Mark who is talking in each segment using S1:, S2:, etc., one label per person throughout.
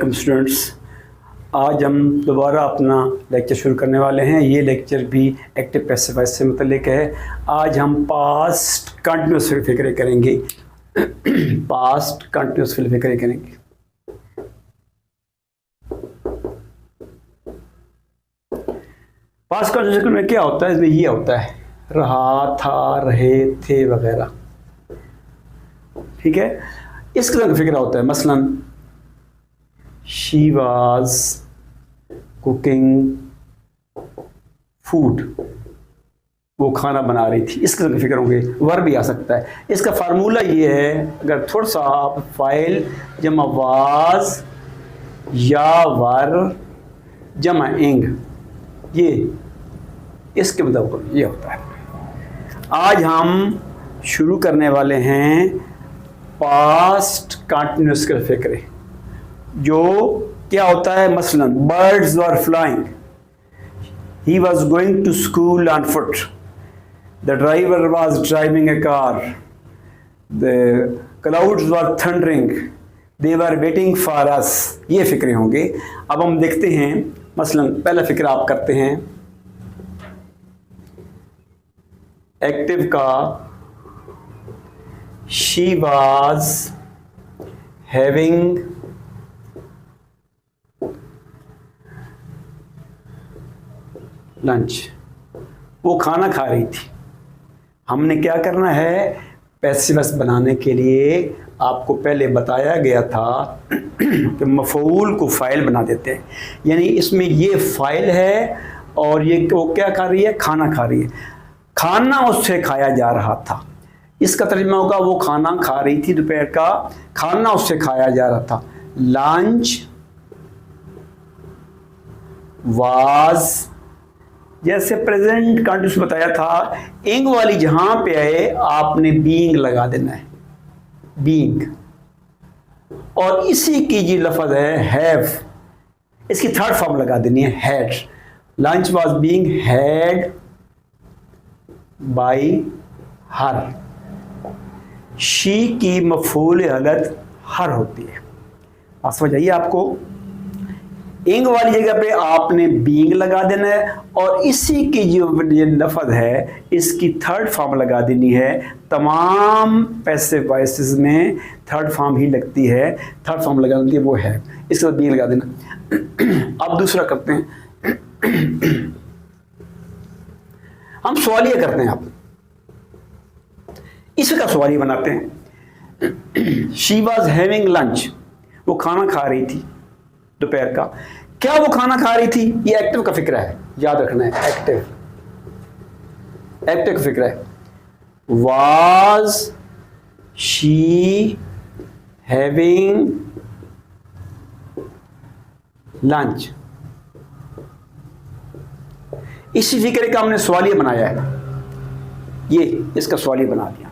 S1: Welcome students. आज हम दोबारा अपना लेक्चर शुरू करने वाले हैं। ये लेक्चर भी एक्टिव पैसिव वॉइस से मुतल्लिक है। आज हम पास्ट कंटिन्यूस फिक्रे करेंगे। पास्ट कंटिन्यूस फिक्रे करेंगे। पास्ट कंटिन्यूस में क्या होता है? इसमें ये होता है रहा, था, रहे, थे वगैरह। ठीक है, इस किस्म का फिक्रा होता है। मसलन शी वॉज कुकिंग फूड, वो खाना बना रही थी। इस किस्म के फिक्र होंगे। वर भी आ सकता है। इसका फार्मूला ये है, अगर थोड़ा सा आप फाइल जमा वाज या वर जमा इंग, ये इसके मुताबिक ये होता है। आज हम शुरू करने वाले हैं पास्ट कंटिन्यूस के फिक्रे, जो क्या होता है। मसलन birds were flying, he was going to school on foot, the driver was driving a car, the clouds were thundering, they were waiting for us. ये फिक्रे होंगे। अब हम देखते हैं। मसलन पहला फिक्र आप करते हैं एक्टिव का। शी वॉज हैविंग लंच, वो खाना खा रही थी। हमने क्या करना है, पैसिव वॉइस बनाने के लिए आपको पहले बताया गया था कि मफऊल को फाइल बना देते हैं। यानी इसमें ये फाइल है और ये वो क्या खा रही है, खाना खा रही है। खाना उससे खाया जा रहा था। इसका तर्जुमा होगा वो खाना खा रही थी दोपहर का, खाना उससे खाया जा रहा था। लंच वाज, जैसे प्रेजेंट कंटिन्यूस बताया था, इंग वाली जहां पे आए आपने बीइंग लगा देना है, बीइंग। और इसी की जो लफ्ज है हैव, इसकी थर्ड फॉर्म लगा देनी है had. Lunch was being had bye her. She की मफूल हलत हर होती है। आप समझ आइए। आपको इंग वाली जगह पे आपने बीइंग लगा देना है और इसी की जो ये लफ्ज है इसकी थर्ड फॉर्म लगा देनी है। तमाम पैसिव वॉइसेस में थर्ड फॉर्म ही लगती है। थर्ड फॉर्म लगा देती है वो है, इसके बाद बीइंग लगा देना। अब दूसरा करते हैं, हम सवालिया करते हैं। आप इसका सवालिया बनाते हैं। शी वॉज हैविंग लंच, वो खाना खा रही थी दोपहर का। क्या वो खाना खा रही थी? ये एक्टिव का फिक्र है, याद रखना है। एक्टिव का फिक्र है। वाज शी हैविंग लंच, इसी फिक्र का हमने सवालिया बनाया है। ये इसका सवालिया बना दिया।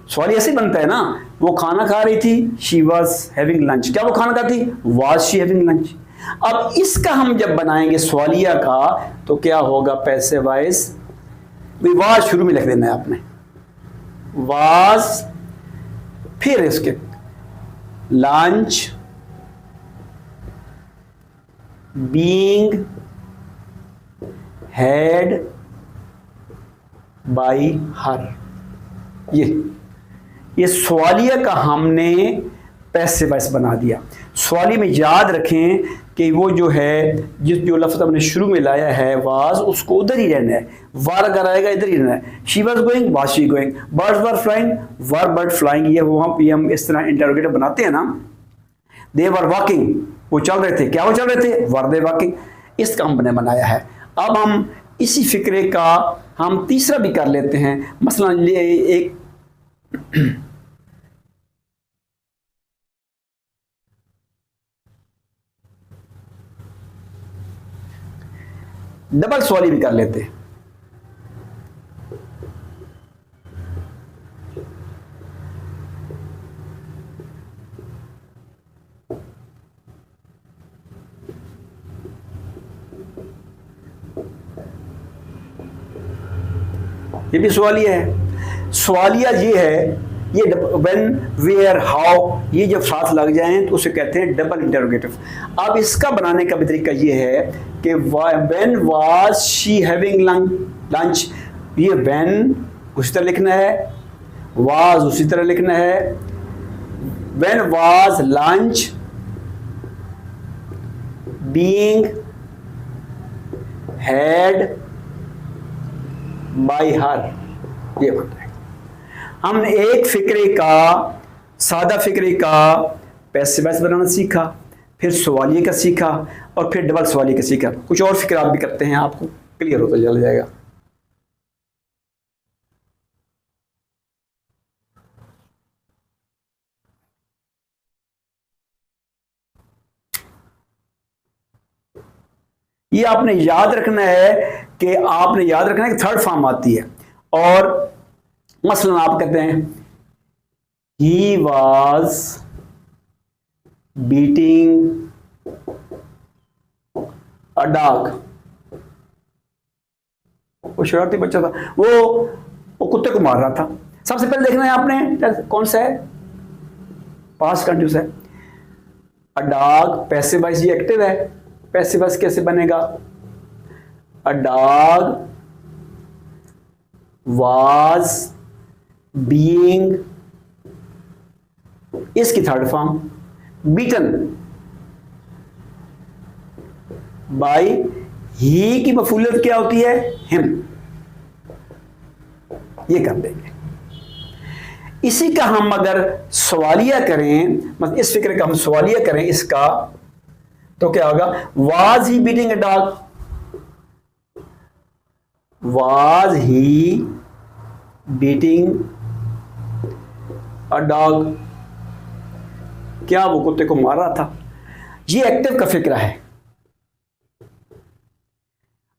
S1: सवाल ऐसे बनता है ना, वो खाना खा रही थी, शी वॉज हैविंग लंच। क्या वो खाना खाती? Was she having lunch. अब इसका हम जब बनाएंगे सवालिया का तो क्या होगा? पैसिव वॉइस वाज शुरू में लिख देना है आपने, वाज, फिर इसके लंच बीइंग हैड बाय हर। ये सवालिया का हमने पैसिव वॉइस बना दिया। सवालिया में याद रखें कि वो जो है, जो लफ्ज़ हमने शुरू में लाया है वाज, उसको उधर ही रहना है। वार अगर आएगा इधर ही रहना है। She was going, was she going. Birds were flying, were bird flying. ये वहाँ पे हम इस तरह इंटरोगेटिव बनाते हैं ना। दे वर वॉकिंग, वो चल रहे थे। क्या वो चल रहे थे? वर दे वॉकिंग। इसका हमने बनाया है। अब हम इसी फिक्रे का हम तीसरा भी कर लेते हैं। मसलन एक डबल सवाली भी कर लेते हैं। ये भी सवालिया है। सवालिया ये है, ये व्हेन, वेयर, हाउ, ये जब साथ लग जाएं तो उसे कहते हैं डबल इंटरोगेटिव। अब इसका बनाने का भी तरीका ये है कि when was she having lunch, ये व्हेन उसी तरह लिखना है, वाज उसी तरह लिखना है। When was lunch being had bye हर, ये बनता है। हमने एक फिक्रे का, सादा फिक्रे का पैसिव वॉइस बनाना सीखा, फिर सवालिये का सीखा और फिर डबल सवालिये का सीखा। कुछ और फिक्र आप भी करते हैं, आपको क्लियर होता चल जाएगा। ये आपने याद रखना है कि आपने याद रखना है कि थर्ड फॉर्म आती है। और मसलन आप कहते हैं he was beating a dog, वो शरारती बच्चा था, वो कुत्ते को मार रहा था। सबसे पहले देखना है आपने कौन सा है, पास्ट कंटिन्यूअस है। अ डॉग पैसिव वॉइस, ये एक्टिव है, पैसिव वॉइस कैसे बनेगा? अ डॉग वाज बीइंग, इसकी थर्ड फॉर्म बीटन बाय ही की मफूलियत क्या होती है? हिम। ये कर देंगे। इसी का हम अगर सवालिया करें, मतलब इस फिक्र का हम सवालिया करें इसका, तो क्या होगा? Was he beating a dog, was he beating a dog, क्या वो कुत्ते को मार रहा था? ये एक्टिव का फिक्रा है।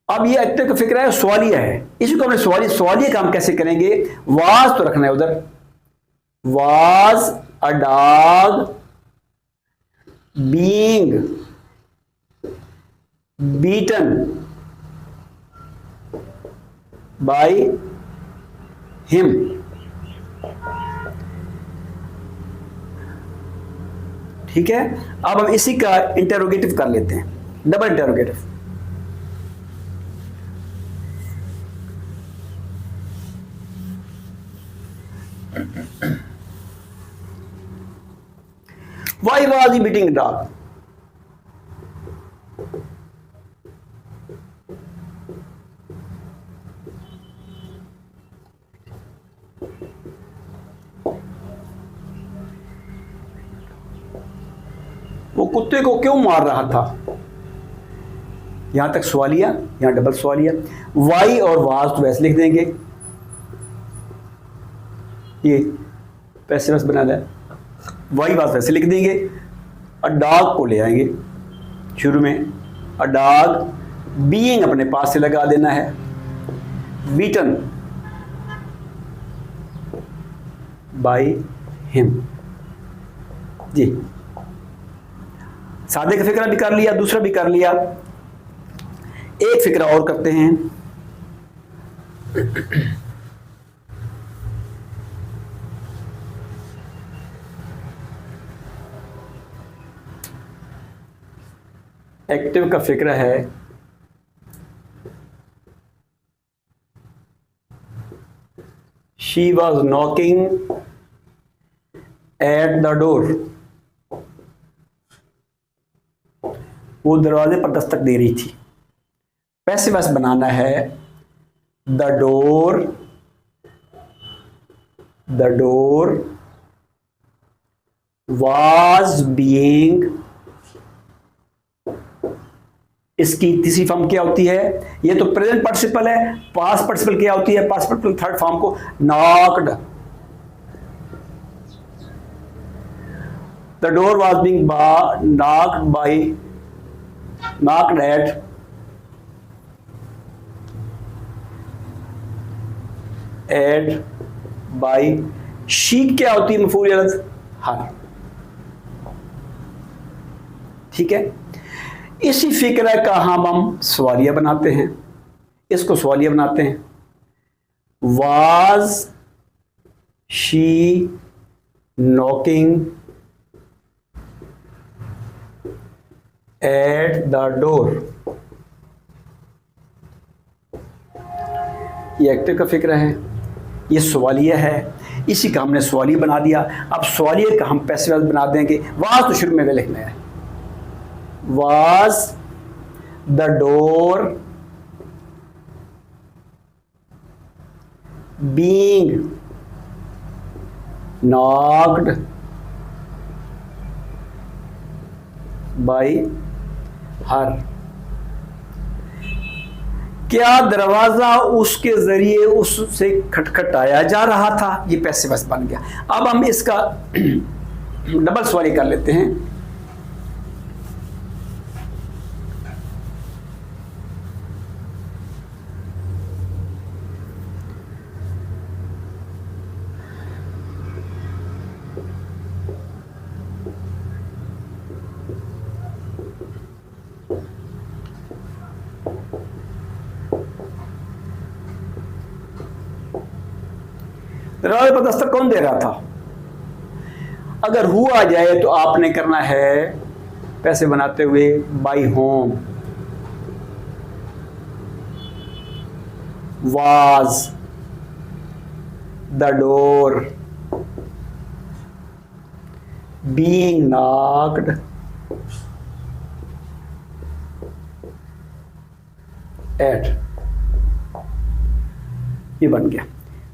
S1: अब ये एक्टिव का फिक्रा है, सवालिया है। इसी को हमने सवालिया काम कैसे करेंगे? वाज तो रखना है उधर, was a dog being beaten by him. ठीक है, अब हम इसी का इंटरोगेटिव कर लेते हैं, double interrogative. Why was he beating the dog? वो कुत्ते को क्यों मार रहा था? यहां तक सवालिया, यहां डबल सवालिया। वाई और वाज तो वैसे लिख देंगे, ये पैसिव वॉइस बनाना है। वाई वाज वैसे लिख देंगे। अ डॉग को ले आएंगे शुरू में, अ डॉग बीइंग अपने पास से लगा देना है, बीटन बाय हिम। जी, सादे का फिक्रा भी कर लिया, दूसरा भी कर लिया। एक फिक्रा और करते हैं। एक्टिव का फिक्रा है she was knocking at the door, वो दरवाजे पर दस्तक दे रही थी। पैसिव वॉइस बनाना है द डोर वाज बीइंग, इसकी तीसरी फॉर्म क्या होती है? ये तो प्रेजेंट पार्टिसिपल है, पास्ट पार्टिसिपल क्या होती है? पास्ट पार्टिसिपल थर्ड फॉर्म को knocked, the door was being knocked by, knocked at by, she क्या होती है? मफूलियत हर। ठीक है, इसी फिक्र का हम सवालिया बनाते हैं, इसको सवालिया बनाते हैं। Was she knocking at the door, ये एक्टिव का फिक्र है, ये सवालिया है, इसी का हमने सवालिया बना दिया। अब सवालिया का हम पैसिव वॉइस बना देंगे। वाज तो शुरू में वे लिखना है, was the door being knocked bye हर, क्या दरवाजा उसके जरिए उससे खटखटाया जा रहा था, ये पैसिव वॉइस बन गया। अब हम इसका डबल सवाल कर लेते हैं। दरवाजे पर दस्तक कौन दे रहा था? अगर हुआ जाए तो आपने करना है पैसे बनाते हुए by home, was the door being knocked eight, ये बन गया।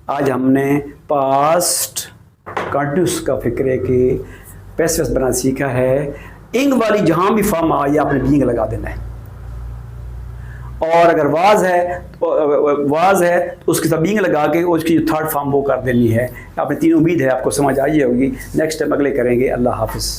S1: आज हमने पास्ट कंटिन्यूस का फिक्र है कि पैसिव वॉइस बनाना सीखा है। इंग वाली जहां भी फॉर्म आई आपने बीइंग लगा देना है, और अगर वाज है तो उसके साथ बीइंग लगा के उसकी जो थर्ड फॉर्म वो कर देनी है। आपने तीन, उम्मीद है आपको समझ आई होगी। नेक्स्ट टाइम अगले करेंगे। अल्लाह हाफिज़।